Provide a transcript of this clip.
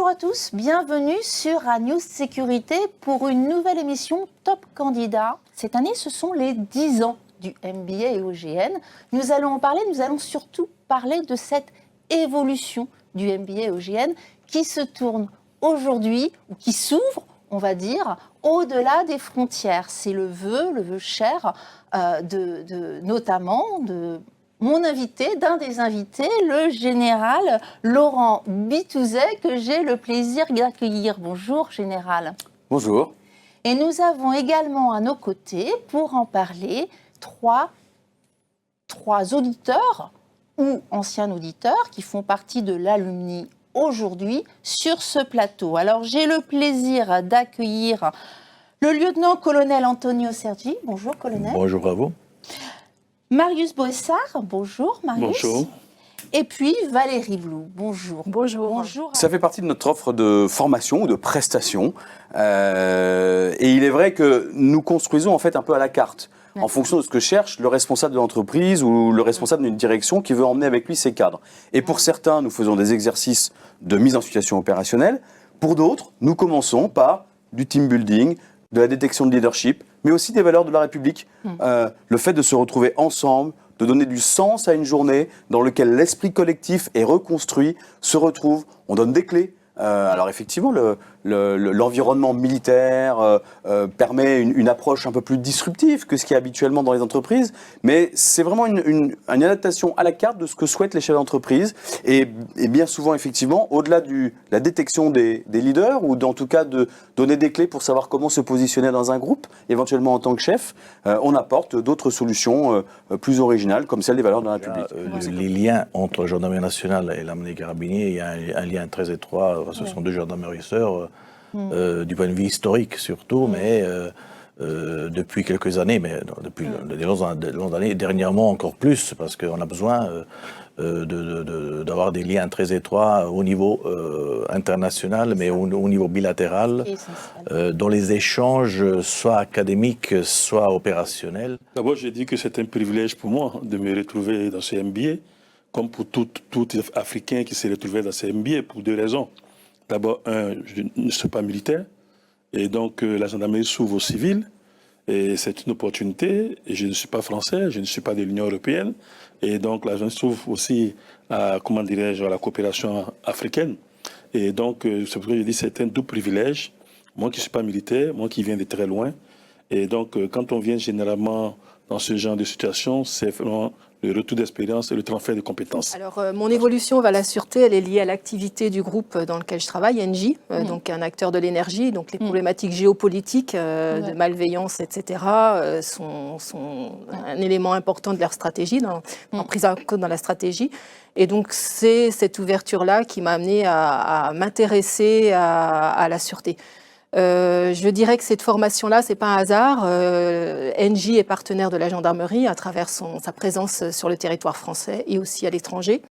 Bonjour à tous, bienvenue sur ANews Sécurité pour une nouvelle émission Top Candidat. Cette année, ce sont les 10 ans du MBA et OGN. Nous allons en parler, nous allons surtout parler de cette évolution du MBA et OGN qui se tourne aujourd'hui, ou qui s'ouvre, on va dire, au-delà des frontières. C'est le vœu cher notamment de mon invité, d'un des invités, le général Laurent Bitouzet, que j'ai le plaisir d'accueillir. Bonjour, général. Bonjour. Et nous avons également à nos côtés, pour en parler, trois auditeurs ou anciens auditeurs qui font partie de l'alumni aujourd'hui sur ce plateau. Alors, j'ai le plaisir d'accueillir le lieutenant-colonel Antonio Sergi. Bonjour, colonel. Bonjour à vous. Marius Boessard, bonjour Marius. Bonjour. Et puis Valérie Blou, bonjour. Bonjour. Bonjour. Ça fait partie de notre offre de formation ou de prestation. Et il est vrai que nous construisons en fait un peu à la carte, en fonction de ce que cherche le responsable de l'entreprise ou le responsable d'une direction qui veut emmener avec lui ses cadres. Et pour certains, nous faisons des exercices de mise en situation opérationnelle. Pour d'autres, nous commençons par du team building, de la détection de leadership, mais aussi des valeurs de la République. Le fait de se retrouver ensemble, de donner du sens à une journée dans laquelle l'esprit collectif est reconstruit, se retrouve, on donne des clés. Alors effectivement, l'environnement militaire permet une approche un peu plus disruptive que ce qui est habituellement dans les entreprises, mais c'est vraiment une adaptation à la carte de ce que souhaitent les chefs d'entreprise. Et bien souvent, effectivement, au-delà de la détection des leaders, ou en tout cas de donner des clés pour savoir comment se positionner dans un groupe, éventuellement en tant que chef, on apporte d'autres solutions plus originales, comme celle des valeurs de la République. Les liens entre la gendarmerie nationale et l'armée des carabiniers, il y a un lien très étroit. Ce sont deux gendarmeries sœurs, du point de vue historique surtout, mais depuis quelques années, mais depuis de longues années, dernièrement encore plus, parce qu'on a besoin d'avoir des liens très étroits au niveau international, mais au niveau bilatéral, dans les échanges soit académiques, soit opérationnels. D'abord, j'ai dit que c'est un privilège pour moi de me retrouver dans ce MBA, comme pour tout Africain qui s'est retrouvé dans ce MBA, pour deux raisons. D'abord, je ne suis pas militaire, et donc la gendarmerie s'ouvre aux civils, et c'est une opportunité, et je ne suis pas français, je ne suis pas de l'Union européenne, et donc la gendarmerie s'ouvre aussi à, à la coopération africaine. Et donc, c'est pour ça que je dis que c'est un doux privilège, moi qui ne suis pas militaire, moi qui viens de très loin, et donc quand on vient généralement dans ce genre de situation, c'est vraiment le retour d'expérience et le transfert de compétences. Alors, mon évolution vers la sûreté, elle est liée à l'activité du groupe dans lequel je travaille, Engie, donc un acteur de l'énergie. Donc, les problématiques géopolitiques, de malveillance, etc., sont un élément important de leur stratégie, en prise en compte dans la stratégie. Et donc, c'est cette ouverture-là qui m'a amenée à m'intéresser à la sûreté. Je dirais que cette formation-là, c'est pas un hasard. Engie est partenaire de la gendarmerie à travers sa présence sur le territoire français et aussi à l'étranger.